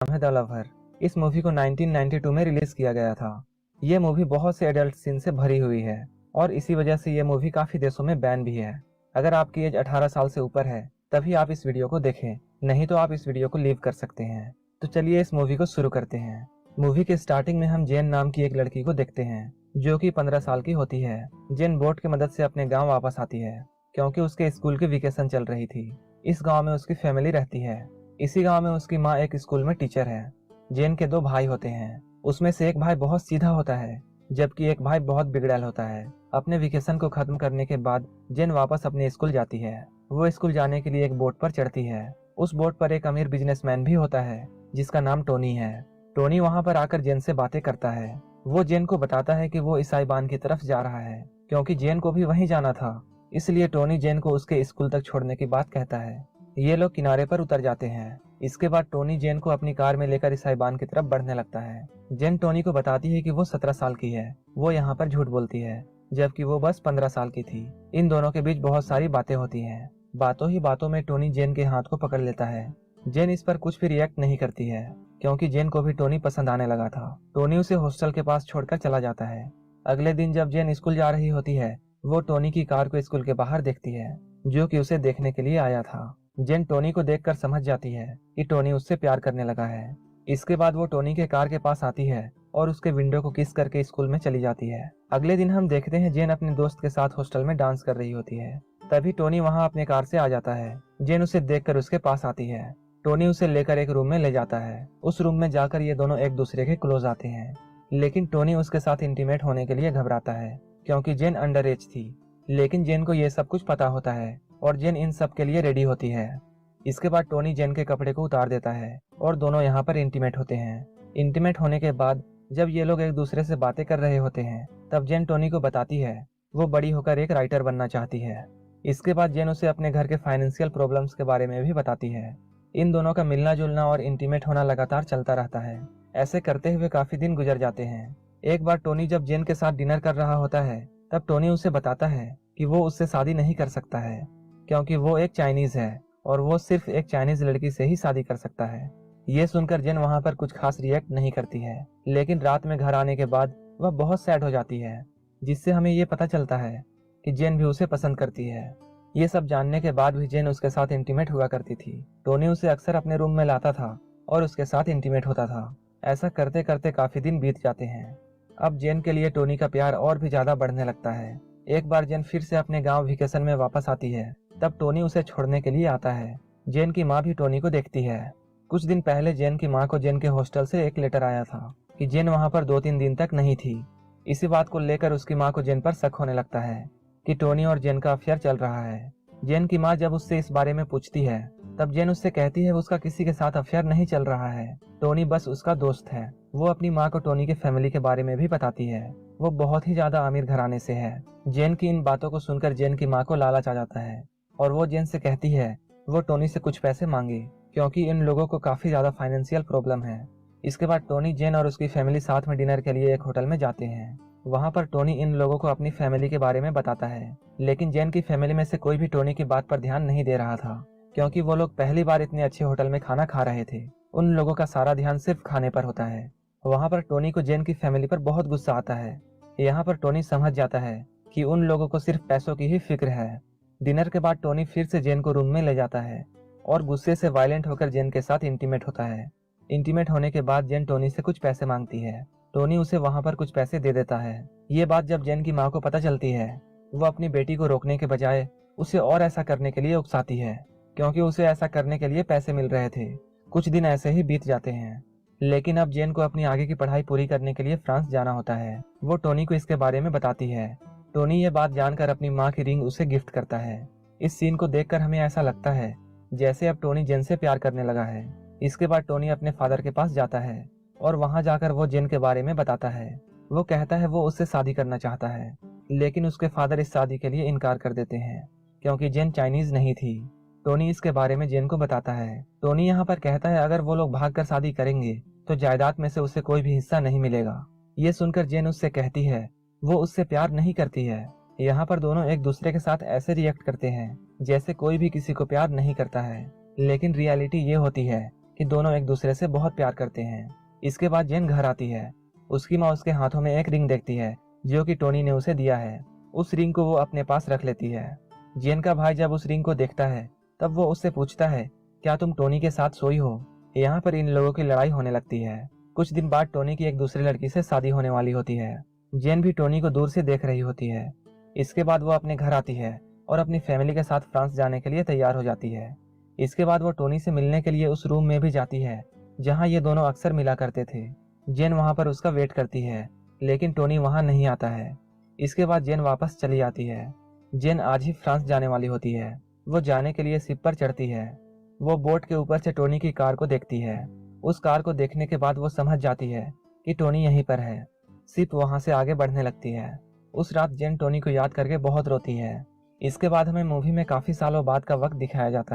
नाम है the lover. इस मूवी को 1992 में रिलीज किया गया था। ये मूवी बहुत से एडल्ट सीन से भरी हुई है और इसी वजह से ये मूवी काफी देशों में बैन भी है। अगर आपकी एज 18 साल से ऊपर है तभी आप इस वीडियो को देखें, नहीं तो आप इस वीडियो को लीव कर सकते हैं। तो चलिए इस मूवी को शुरू करते हैं। मूवी के स्टार्टिंग में हम जेन नाम की एक लड़की को देखते हैं जो कि 15 साल की होती है। जेन बोट की मदद से अपने गाँव वापस आती है क्योंकि उसके स्कूल की वेकेशन चल रही थी। इस गाँव में उसकी फैमिली रहती है। इसी गाँव में उसकी माँ एक स्कूल में टीचर है। जेन के 2 भाई होते हैं, उसमें से एक भाई बहुत सीधा होता है जबकि एक भाई बहुत बिगड़ैल होता है। अपने वेकेशन को खत्म करने के बाद जेन वापस अपने स्कूल जाती है। वो स्कूल जाने के लिए एक बोट पर चढ़ती है। उस बोट पर एक अमीर बिजनेसमैन भी होता है जिसका नाम टोनी है। टोनी वहां पर आकर जेन से बातें करता है। वो जेन को बताता है कि वो ईसाई बान की तरफ जा रहा है क्योंकि जेन को भी वहीं जाना था। इसलिए टोनी जेन को उसके स्कूल तक छोड़ने की बात कहता है। ये लोग किनारे पर उतर जाते हैं। इसके बाद टोनी जेन को अपनी कार में लेकर ईसाई बान की तरफ बढ़ने लगता है। जेन टोनी को बताती है कि वो 17 साल की है। वो यहाँ पर झूठ बोलती है जबकि वो बस 15 साल की थी। इन दोनों के बीच बहुत सारी बातें होती हैं। बातों ही बातों में टोनी जेन के हाथ को पकड़ लेता है। जेन इस पर कुछ भी रिएक्ट नहीं करती है क्योंकि जेन को भी टोनी पसंद आने लगा था। टोनी उसे हॉस्टल के पास छोड़कर चला जाता है। अगले दिन जब जेन स्कूल जा रही होती है वो टोनी की कार को स्कूल के बाहर देखती है जो कि उसे देखने के लिए आया था। जेन टोनी को देखकर समझ जाती है कि टोनी उससे प्यार करने लगा है। इसके बाद वो टोनी के कार के पास आती है और उसके विंडो को किस करके स्कूल में चली जाती है। अगले दिन हम देखते हैं जेन अपने दोस्त के साथ हॉस्टल में डांस कर रही होती है। तभी टोनी वहां अपने कार से आ जाता है। जेन उसे देखकर उसके पास आती है। टोनी उसे लेकर एक रूम में ले जाता है। उस रूम में जाकर ये दोनों एक दूसरे के क्लोज आते हैं, लेकिन टोनी उसके साथ इंटीमेट होने के लिए घबराता है क्योंकि जेन अंडर एज थी। लेकिन जेन को ये सब कुछ पता होता है और जेन इन सब के लिए रेडी होती है। इसके बाद टोनी जेन के कपड़े को उतार देता है और दोनों यहाँ पर इंटीमेट होते हैं। इंटीमेट होने के बाद जब ये लोग एक दूसरे से बातें कर रहे होते हैं तब जेन टोनी को बताती है वो बड़ी होकर एक राइटर बनना चाहती है। इसके बाद जेन उसे अपने घर के फाइनेंशियल प्रॉब्लम्स के बारे में भी बताती है। इन दोनों का मिलना जुलना और इंटीमेट होना लगातार चलता रहता है। ऐसे करते हुए काफी दिन गुजर जाते हैं। एक बार टोनी जब जेन के साथ डिनर कर रहा होता है तब टोनी उसे बताता है कि वो उससे शादी नहीं कर सकता है क्योंकि वो एक चाइनीज है और वो सिर्फ एक चाइनीज लड़की से ही शादी कर सकता है। ये सुनकर जेन वहां पर कुछ खास रिएक्ट नहीं करती है, लेकिन रात में घर आने के बाद वह बहुत सैड हो जाती है, जिससे हमें ये पता चलता है कि जेन भी उसे पसंद करती है। ये सब जानने के बाद भी जेन उसके साथ इंटीमेट हुआ करती थी। टोनी उसे अक्सर अपने रूम में लाता था और उसके साथ इंटीमेट होता था। ऐसा करते करते काफी दिन बीत जाते हैं। अब जेन के लिए टोनी का प्यार और भी ज्यादा बढ़ने लगता है। एक बार जेन फिर से अपने गांव वेकेशन में वापस आती है तब टोनी उसे छोड़ने के लिए आता है। जेन की माँ भी टोनी को देखती है। कुछ दिन पहले जेन की माँ को जेन के हॉस्टल से एक लेटर आया था कि जेन वहां पर 2-3 दिन तक नहीं थी। इसी बात को लेकर उसकी माँ को जेन पर शक होने लगता है कि टोनी और जेन का अफेयर चल रहा है। जेन की माँ जब उससे इस बारे में पूछती है तब जेन उससे कहती है उसका किसी के साथ अफेयर नहीं चल रहा है, टोनी बस उसका दोस्त है। वो अपनी माँ को टोनी के फैमिली के बारे में भी बताती है। वो बहुत ही ज्यादा अमीर घराने से है। जेन की इन बातों को सुनकर जेन की माँ को लालच आ जाता है और वो जेन से कहती है वो टोनी से कुछ पैसे मांगे क्योंकि इन लोगों को काफी ज्यादा फाइनेंशियल प्रॉब्लम है। इसके बाद टोनी, जेन और उसकी फैमिली साथ में डिनर के लिए एक होटल में जाते हैं। वहां पर टोनी इन लोगों को अपनी फैमिली के बारे में बताता है, लेकिन जेन की फैमिली में से कोई भी टोनी की बात पर ध्यान नहीं दे रहा था क्योंकि वो लोग पहली बार इतने अच्छे होटल में खाना खा रहे थे। उन लोगों का सारा ध्यान सिर्फ खाने पर होता है। वहां पर टोनी को जेन की फैमिली पर बहुत गुस्सा आता है। यहाँ पर टोनी समझ जाता है कि उन लोगों को सिर्फ पैसों की ही फिक्र है। डिनर के बाद टोनी फिर से जेन को रूम में ले जाता है और गुस्से से वायलेंट होकर जेन के साथ इंटीमेट होता है। इंटीमेट होने के बाद जेन टोनी से कुछ पैसे मांगती है। टोनी उसे वहां पर कुछ पैसे दे देता है। ये बात जब जेन की माँ को पता चलती है वो अपनी बेटी को रोकने के बजाय उसे और ऐसा करने के लिए उकसाती है क्योंकि उसे ऐसा करने के लिए पैसे मिल रहे थे। कुछ दिन ऐसे ही बीत जाते हैं, लेकिन अब जेन को अपनी आगे की पढ़ाई पूरी करने के लिए फ्रांस जाना होता है। वो टोनी को इसके बारे में बताती है। टोनी ये बात जानकर अपनी माँ की रिंग उसे गिफ्ट करता है। इस सीन को देखकर हमें ऐसा लगता है जैसे अब टोनी जेन से प्यार करने लगा है। इसके बाद टोनी अपने फादर के पास जाता है और वहां जाकर वो जेन के बारे में बताता है। वो कहता है वो उससे शादी करना चाहता है, लेकिन उसके फादर इस शादी के लिए इनकार कर देते हैं क्योंकि जेन चाइनीज नहीं थी। टोनी इसके बारे में जेन को बताता है। टोनी यहाँ पर कहता है अगर वो लोग भागकर शादी करेंगे तो जायदाद में से उसे कोई भी हिस्सा नहीं मिलेगा। ये सुनकर जेन उससे कहती है वो उससे प्यार नहीं करती है। यहाँ पर दोनों एक दूसरे के साथ ऐसे रिएक्ट करते हैं जैसे कोई भी किसी को प्यार नहीं करता है, लेकिन रियलिटी ये होती है कि दोनों एक दूसरे से बहुत प्यार करते हैं। इसके बाद जेन घर आती है। उसकी माँ उसके हाथों में एक रिंग देखती है जो कि टोनी ने उसे दिया है। उस रिंग को वो अपने पास रख लेती है। जेन का भाई जब उस रिंग को देखता है तब वो उससे पूछता है, क्या तुम टोनी के साथ सोई हो? यहाँ पर इन लोगों की लड़ाई होने लगती है। कुछ दिन बाद टोनी की एक दूसरी लड़की से शादी होने वाली होती है। जेन भी टोनी को दूर से देख रही होती है। इसके बाद वो अपने घर आती है और अपनी फैमिली के साथ फ्रांस जाने के लिए तैयार हो जाती है। इसके बाद वो टोनी से मिलने के लिए उस रूम में भी जाती है जहाँ ये दोनों अक्सर मिला करते थे। जेन वहाँ पर उसका वेट करती है, लेकिन टोनी वहाँ नहीं आता है। इसके बाद जेन वापस चली आती है। जेन आज ही फ्रांस जाने वाली होती है। वो जाने के लिए शिप पर चढ़ती है। वो बोट के ऊपर से टोनी की कार को देखती है। उस कार को देखने के बाद वो समझ जाती है कि टोनी यहीं पर है। शिप वहां से आगे बढ़ने लगती है। उस रात जेन टोनी को याद करके बहुत रोती है। इसके बाद हमें मूवी में काफी सालों बाद का वक्त दिखाया जाता है।